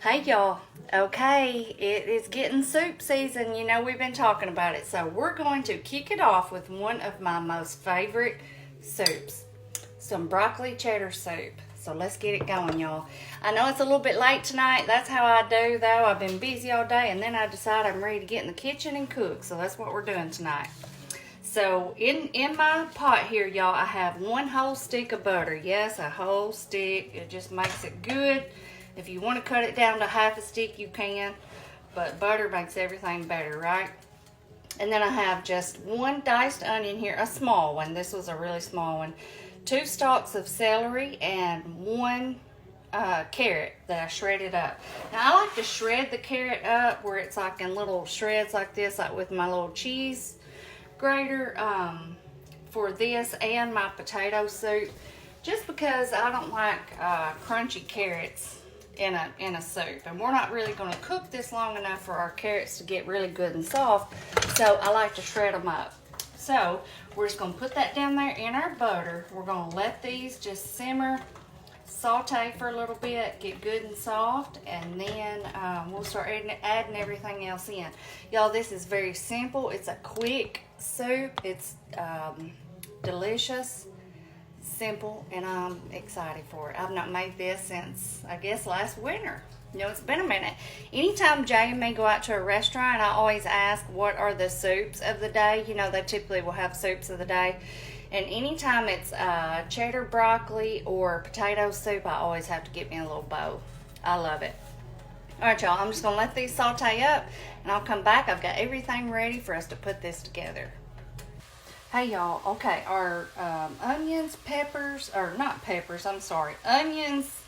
Hey y'all, okay, it is getting soup season. You know, we've been talking about it. So we're going to kick it off with one of my most favorite soups, some broccoli cheddar soup. So let's get it going, y'all. I know it's a little bit late tonight. That's how I do, though. I've been busy all day, and then I decide I'm ready to get in the kitchen and cook. So that's what we're doing tonight. So in my pot here, y'all, I have one whole stick of butter. Yes, a whole stick. It just makes it good. If you want to cut it down to half a stick, you can. But butter makes everything better, right? And then I have just one diced onion here, a small one. This was a really small one. 2 stalks of celery and one carrot that I shredded up. Now, I like to shred the carrot up where it's like in little shreds like this, like with my little cheese grater for this and my potato soup, just because I don't like crunchy carrots in a soup, and we're not really going to cook this long enough for our carrots to get really good and soft, so I like to shred them up. So we're just going to put that down there in our butter. We're going to let these just simmer, saute for a little bit, get good and soft, and then we'll start adding everything else in. Y'all, this is very simple. It's a quick soup. It's delicious, simple, and I'm excited for it. I've not made this since, I guess, last winter. You know, it's been a minute. Anytime Jay and me go out to a restaurant, I always ask what are the soups of the day. You know, they typically will have soups of the day. And anytime it's cheddar broccoli or potato soup, I always have to get me a little bowl. I love it. All right, y'all, I'm just going to let these saute up, and I'll come back. I've got everything ready for us to put this together. Hey, y'all, okay, our onions, peppers, or not peppers, I'm sorry, onions,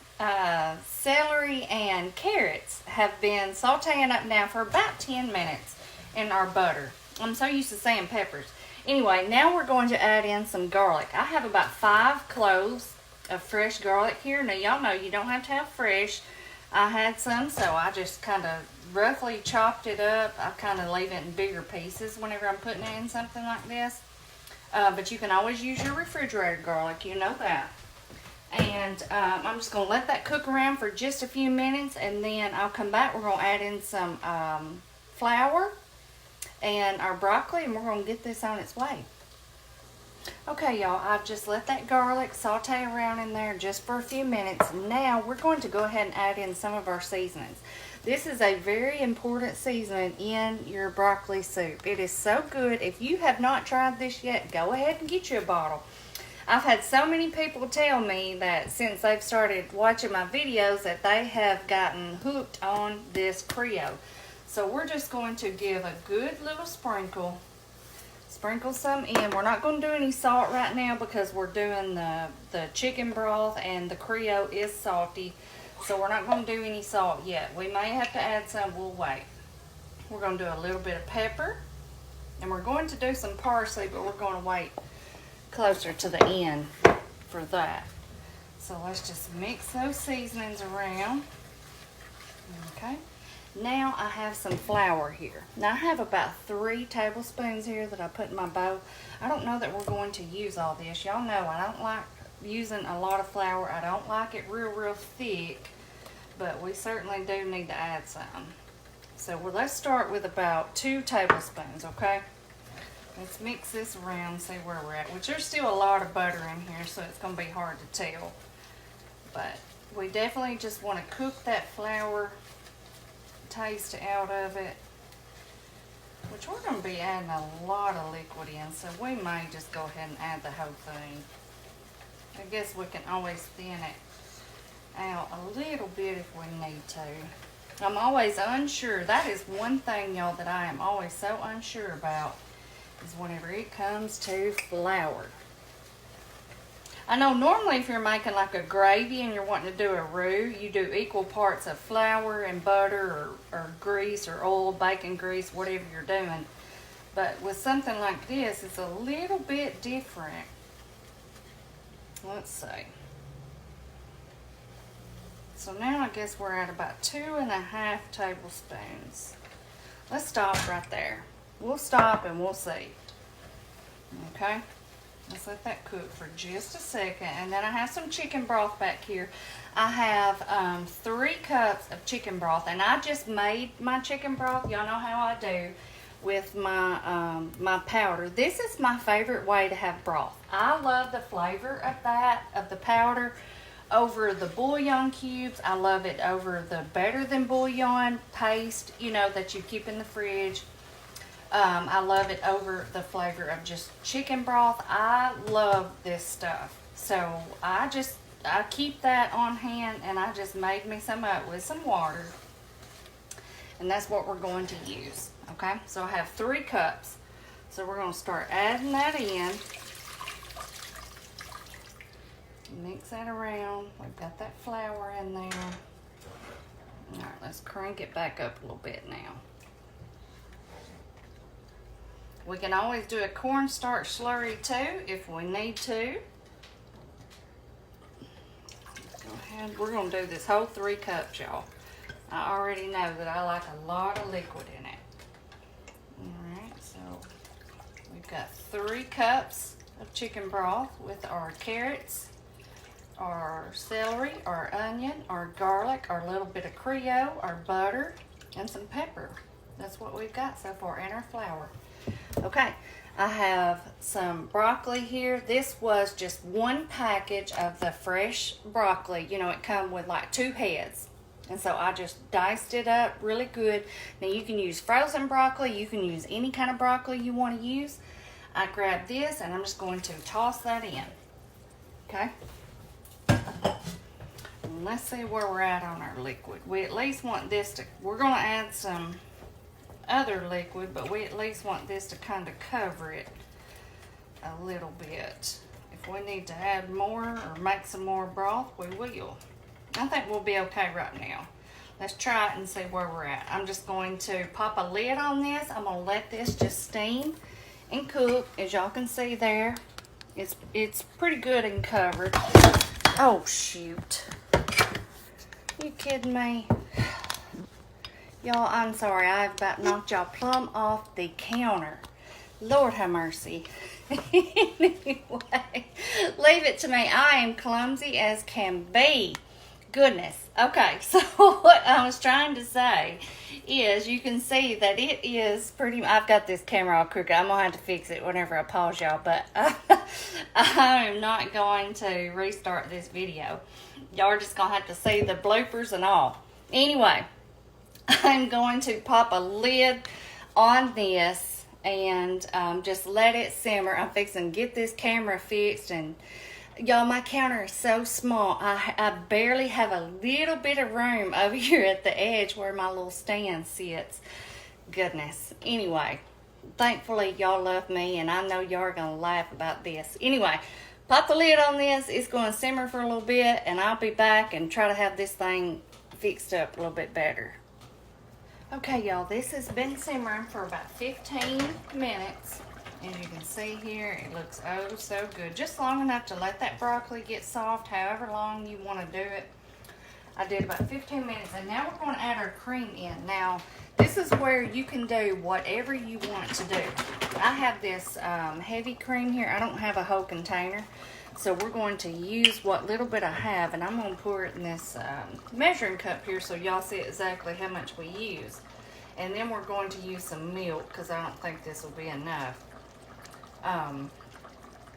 celery, and carrots have been sauteing up now for about 10 minutes in our butter. I'm so used to saying peppers. Anyway, now we're going to add in some garlic. I have about 5 cloves of fresh garlic here. Now, y'all know you don't have to have fresh. I had some, so I just kind of roughly chopped it up. I kind of leave it in bigger pieces whenever I'm putting it in something like this. But you can always use your refrigerator garlic, you know that. And I'm just going to let that cook around for just a few minutes, and then I'll come back. We're going to add in some flour and our broccoli, and we're going to get this on its way. Okay, y'all, I've just let that garlic saute around in there just for a few minutes. Now we're going to go ahead and add in some of our seasonings. This is a very important seasoning in your broccoli soup. It is so good. If you have not tried this yet, go ahead and get you a bottle. I've had so many people tell me that since they've started watching my videos that they have gotten hooked on this Creole. So we're just going to give a good little sprinkle. Sprinkle some in. We're not going to do any salt right now because we're doing the chicken broth, and the Creole is salty. So we're not going to do any salt yet. We may have to add some. We'll wait. We're going to do a little bit of pepper. And we're going to do some parsley, but we're going to wait closer to the end for that. So let's just mix those seasonings around. Okay. Now I have some flour here. Now I have about 3 tablespoons here that I put in my bowl. I don't know that we're going to use all this. Y'all know I don't like using a lot of flour. I don't like it real thick, but we certainly do need to add some. So let's start with about 2 tablespoons, okay? Let's mix this around and see where we're at, which there's still a lot of butter in here, so it's going to be hard to tell. But we definitely just want to cook that flour taste out of it, which we're going to be adding a lot of liquid in, so we may just go ahead and add the whole thing. I guess we can always thin it out a little bit if we need to. I'm always unsure. That is one thing, y'all, that I am always so unsure about, is whenever it comes to flour. I know normally if you're making like a gravy and you're wanting to do a roux, you do equal parts of flour and butter or grease or oil, bacon grease, whatever you're doing. But with something like this, it's a little bit different. Let's see. So now I guess we're at about 2.5 tablespoons. Let's stop right there. We'll stop and we'll see. Okay. Let's let that cook for just a second. And then I have some chicken broth back here. I have 3 cups of chicken broth, and I just made my chicken broth. Y'all know how I do with my my powder. This is my favorite way to have broth. I love the flavor of that, of the powder, over the bouillon cubes. I love it over the better than bouillon paste, you know, that you keep in the fridge. I love it over the flavor of just chicken broth. I love this stuff. So I keep that on hand, and I just made me some up with some water. And that's what we're going to use. Okay, so I have 3 cups. So we're going to start adding that in. Mix that around. We've got that flour in there. All right, let's crank it back up a little bit now. We can always do a cornstarch slurry too if we need to. Go ahead. We're going to do this whole 3 cups, y'all. I already know that I like a lot of liquid in it. Alright, so we've got 3 cups of chicken broth with our carrots, our celery, our onion, our garlic, our little bit of Creole, our butter, and some pepper. That's what we've got so far, and our flour. Okay, I have some broccoli here. This was just 1 package of the fresh broccoli. You know, it comes with like 2 heads. And so I just diced it up really good. Now you can use frozen broccoli. You can use any kind of broccoli you want to use. I grabbed this and I'm just going to toss that in. Okay. And let's see where we're at on our liquid. We at least want this to, we're going to add some other liquid, but we at least want this to kind of cover it a little bit. If we need to add more or make some more broth, we will. I think we'll be okay right now. Let's try it and see where we're at. I'm just going to pop a lid on this. I'm going to let this just steam and cook. As y'all can see there, it's pretty good and covered. Oh, shoot. You kidding me? Y'all, I'm sorry. I've about knocked y'all plumb off the counter. Lord have mercy. Anyway, leave it to me. I am clumsy as can be. Goodness. Okay, so what I was trying to say is you can see that it is pretty, I've got this camera all crooked. I'm going to have to fix it whenever I pause y'all, but I am not going to restart this video. Y'all are just going to have to see the bloopers and all. Anyway, I'm going to pop a lid on this and just let it simmer. I'm fixing to get this camera fixed, and y'all, my counter is so small. I barely have a little bit of room over here at the edge where my little stand sits. Goodness. Anyway, thankfully y'all love me, and I know y'all are going to laugh about this. Anyway, pop the lid on this. It's going to simmer for a little bit, and I'll be back and try to have this thing fixed up a little bit better. Okay, y'all, this has been simmering for about 15 minutes. As you can see here, it looks oh so good. Just long enough to let that broccoli get soft, however long you want to do it. I did about 15 minutes, and now we're going to add our cream in. Now, this is where you can do whatever you want to do. I have this heavy cream here. I don't have a whole container, so we're going to use what little bit I have, and I'm going to pour it in this measuring cup here so y'all see exactly how much we use. And then we're going to use some milk because I don't think this will be enough.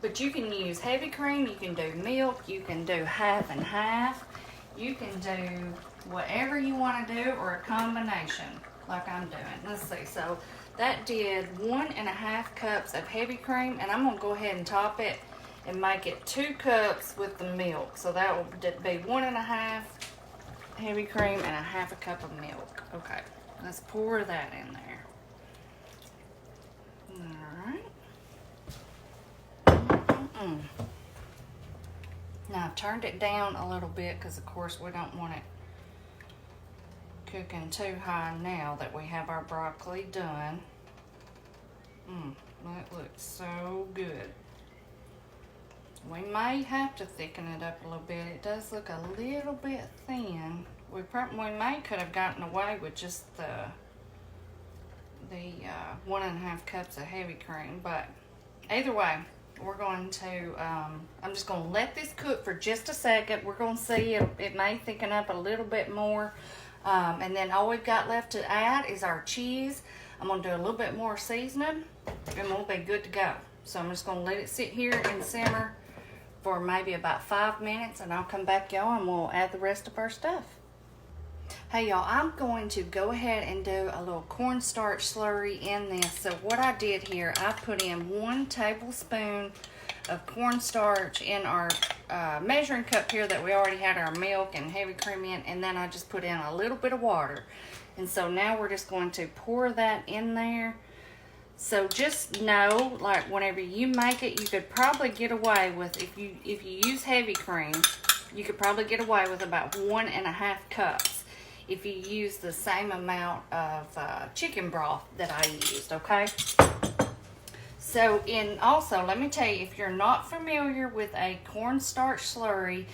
But you can use heavy cream, you can do milk, you can do half and half, you can do whatever you want to do, or a combination like I'm doing. Let's see, so that did 1.5 cups of heavy cream, and I'm going to go ahead and top it and make it 2 cups with the milk. So that will be 1.5 heavy cream and 1/2 cup of milk. Okay, let's pour that in there. Now I've turned it down a little bit because of course we don't want it cooking too high now that we have our broccoli done. That looks so good. We may have to thicken it up a little bit. It does look a little bit thin. We may could have gotten away with just the 1.5 cups of heavy cream, but either way, we're going to, I'm just going to let this cook for just a second. We're going to see it may thicken up a little bit more. And then all we've got left to add is our cheese. I'm going to do a little bit more seasoning and we'll be good to go. So I'm just going to let it sit here and simmer for maybe about 5 minutes, and I'll come back, y'all, and we'll add the rest of our stuff. Hey y'all, I'm going to go ahead and do a little cornstarch slurry in this. So what I did here, I put in 1 tablespoon of cornstarch in our measuring cup here that we already had our milk and heavy cream in, and then I just put in a little bit of water. And so now we're just going to pour that in there. So just know, like whenever you make it, you could probably get away with, if you use heavy cream, you could probably get away with about 1.5 cups if you use the same amount of chicken broth that I used, okay? So, also, let me tell you, if you're not familiar with a cornstarch slurry,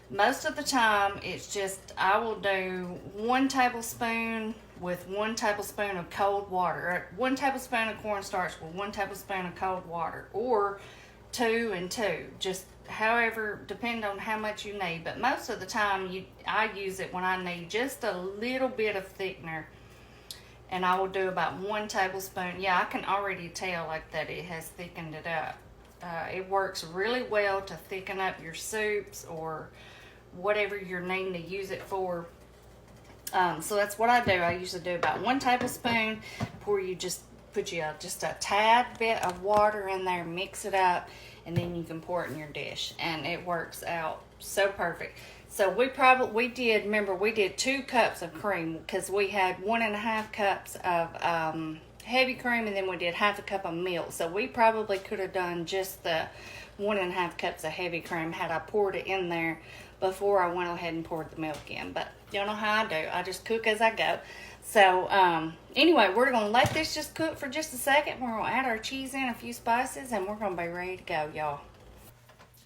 most of the time it's just, I will do 1 tablespoon with 1 tablespoon of cold water, or 1 tablespoon of cornstarch with 1 tablespoon of cold water, or 2 and 2, just however, depending on how much you need. But most of the time I use it when I need just a little bit of thickener, and I will do about 1 tablespoon. Yeah, I can already tell like that it has thickened it up. It works really well to thicken up your soups or whatever you're needing to use it for. So that's what I do. I usually do about 1 tablespoon. Put just a tad bit of water in there, mix it up, and then you can pour it in your dish, and it works out so perfect. So we did 2 cups of cream because we had 1.5 cups of heavy cream, and then we did 1/2 cup of milk. So we probably could have done just the 1.5 cups of heavy cream had I poured it in there before I went ahead and poured the milk in. But you know how I do. I just cook as I go. So anyway, we're going to let this just cook for just a second. We're going to add our cheese in, a few spices, and we're going to be ready to go, y'all.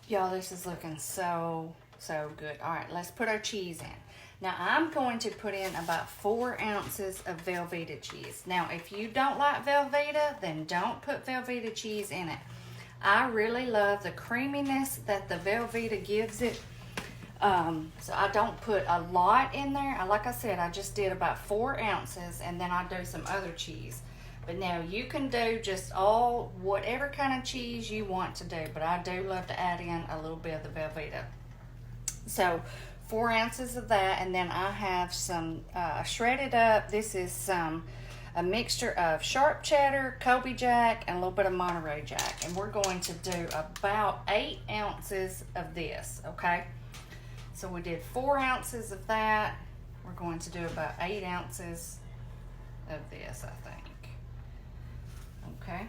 Y'all, this is looking so good. All right, let's put our cheese in. Now, I'm going to put in about 4 ounces of Velveeta cheese. Now, if you don't like Velveeta, then don't put Velveeta cheese in it. I really love the creaminess that the Velveeta gives it. So I don't put a lot in there. Like I said, I just did about 4 ounces, and then I do some other cheese. But now you can do just whatever kind of cheese you want to do, but I do love to add in a little bit of the Velveeta. So 4 ounces of that, and then I have some shredded up. This is a mixture of sharp cheddar, Kobe Jack, and a little bit of Monterey Jack. And we're going to do about 8 ounces of this, okay? So we did 4 ounces of that. We're going to do about 8 ounces of this, I think. Okay.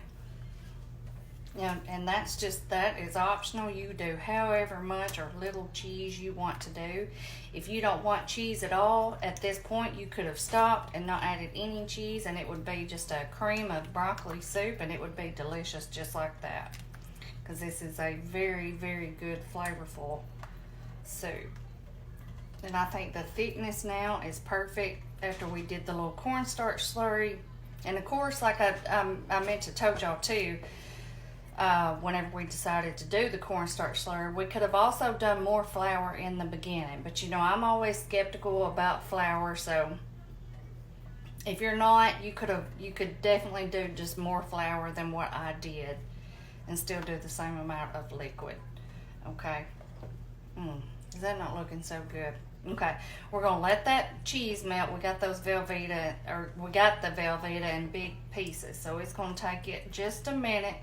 Yeah, and that is optional. You do however much or little cheese you want to do. If you don't want cheese at all, at this point you could have stopped and not added any cheese, and it would be just a cream of broccoli soup, and it would be delicious just like that. Because this is a very, very good, flavorful soup. And I think the thickness now is perfect after we did the little cornstarch slurry. And of course, like I meant to told y'all too, whenever we decided to do the cornstarch slurry, we could have also done more flour in the beginning. But you know, I'm always skeptical about flour, so if you're not, you could definitely do just more flour than what I did and still do the same amount of liquid. Okay. Is that not looking so good? Okay, we're gonna let that cheese melt. We got the Velveeta in big pieces, so it's gonna take it just a minute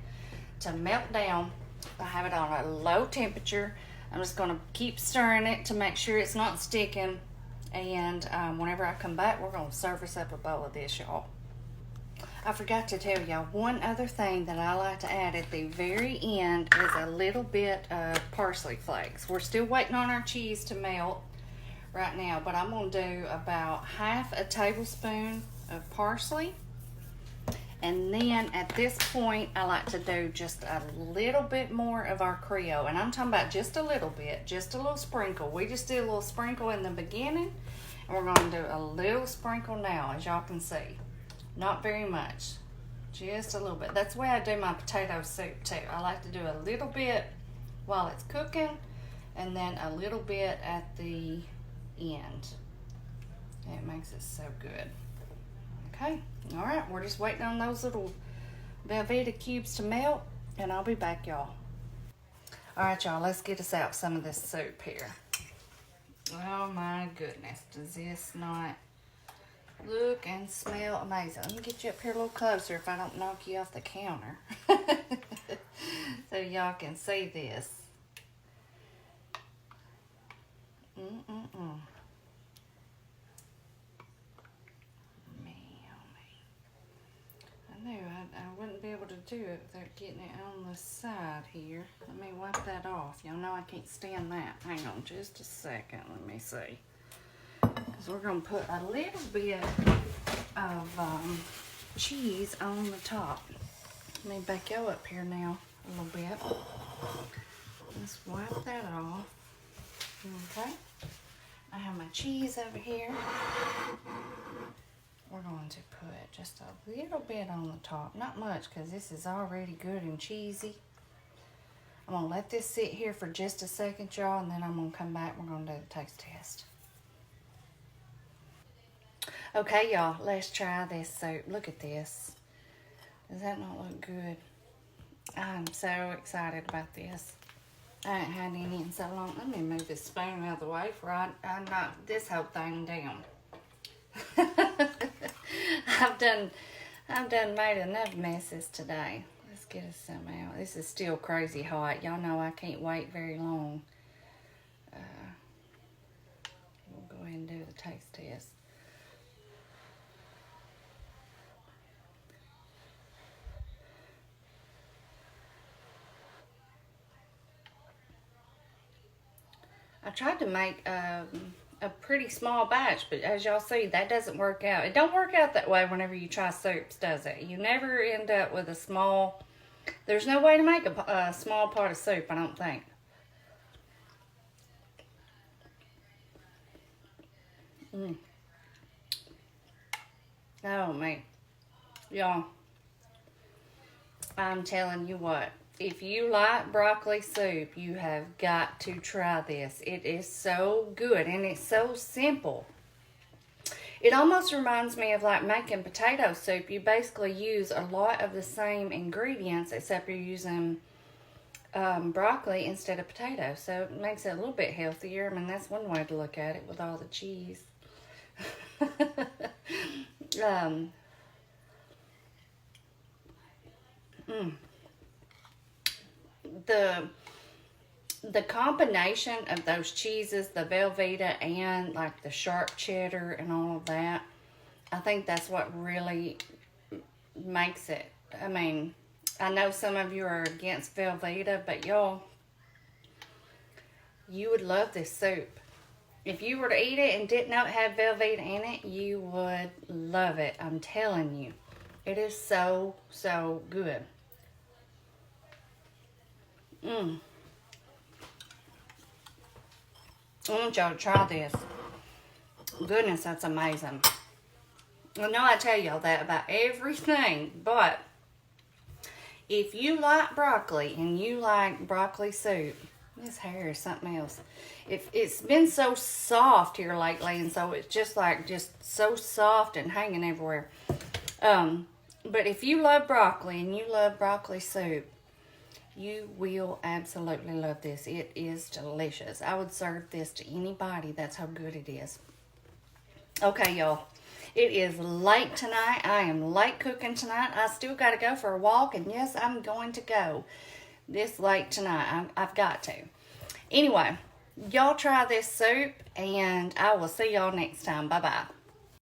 to melt down. I have it on a low temperature. I'm just gonna keep stirring it to make sure it's not sticking. And whenever I come back, we're gonna service up a bowl of this, y'all. I forgot to tell y'all one other thing that I like to add at the very end is a little bit of parsley flakes. We're still waiting on our cheese to melt right now, but I'm gonna do about 1/2 tablespoon of parsley. And then at this point, I like to do just a little bit more of our Creole. And I'm talking about just a little bit, just a little sprinkle. We just did a little sprinkle in the beginning, and we're gonna do a little sprinkle now, as y'all can see. Not very much, Just a little bit. That's the way I do my potato soup too. I like to do a little bit while it's cooking and then a little bit at the end. It makes it so good. Okay, all right, we're just waiting on those little Velveeta cubes to melt, and I'll be back, y'all. All right, y'all, let's get us out some of this soup here. Oh my goodness, does this not look and smell amazing? Let me get you up here a little closer if I don't knock you off the counter. So y'all can see this. I knew I wouldn't be able to do it without getting it on the side here. Let me wipe that off. Y'all know I can't stand that. Hang on just a second. Let me see. Because we're going to put a little bit of cheese on the top. Let me back y'all up here now a little bit. Let's wipe that off. Okay. I have my cheese over here. We're going to put just a little bit on the top. Not much because this is already good and cheesy. I'm going to let this sit here for just a second, y'all, and then I'm going to come back and we're going to do the taste test. Okay, y'all, let's try this soup. Look at this. Does that not look good? I'm so excited about this. I haven't had any in so long. Let me move this spoon out of the way before I knock this whole thing down. I've done made enough messes today. Let's get us some out. This is still crazy hot. Y'all know I can't wait very long. We'll go ahead and do the taste test. I tried to make a pretty small batch, but as y'all see, that doesn't work out. It don't work out that way whenever you try soups, does it? You never end up with a small... There's no way to make a small pot of soup, I don't think. Oh, man. Y'all, I'm telling you what. If you like broccoli soup, you have got to try this. It is so good and it's so simple. It almost reminds me of like making potato soup. You basically use a lot of the same ingredients except you're using broccoli instead of potato. So it makes it a little bit healthier. I mean, that's one way to look at it with all the cheese. The combination of those cheeses, the Velveeta and like the sharp cheddar and all of that, I think that's what really makes it. I mean, I know some of you are against Velveeta, but y'all, you would love this soup. If you were to eat it and did not have Velveeta in it, you would love it. I'm telling you. It is so, so good. I want y'all to try this. Goodness, that's amazing. I know I tell y'all that about everything, but if you like broccoli and you like broccoli soup, this hair is something else. It's been so soft here lately, and so it's just so soft and hanging everywhere. But if you love broccoli and you love broccoli soup, you will absolutely love this. It is delicious. I would serve this to anybody. That's how good it is. Okay, y'all. It is late tonight. I am late cooking tonight. I still got to go for a walk. And yes, I'm going to go this late tonight. I've got to. Anyway, y'all try this soup. And I will see y'all next time. Bye-bye.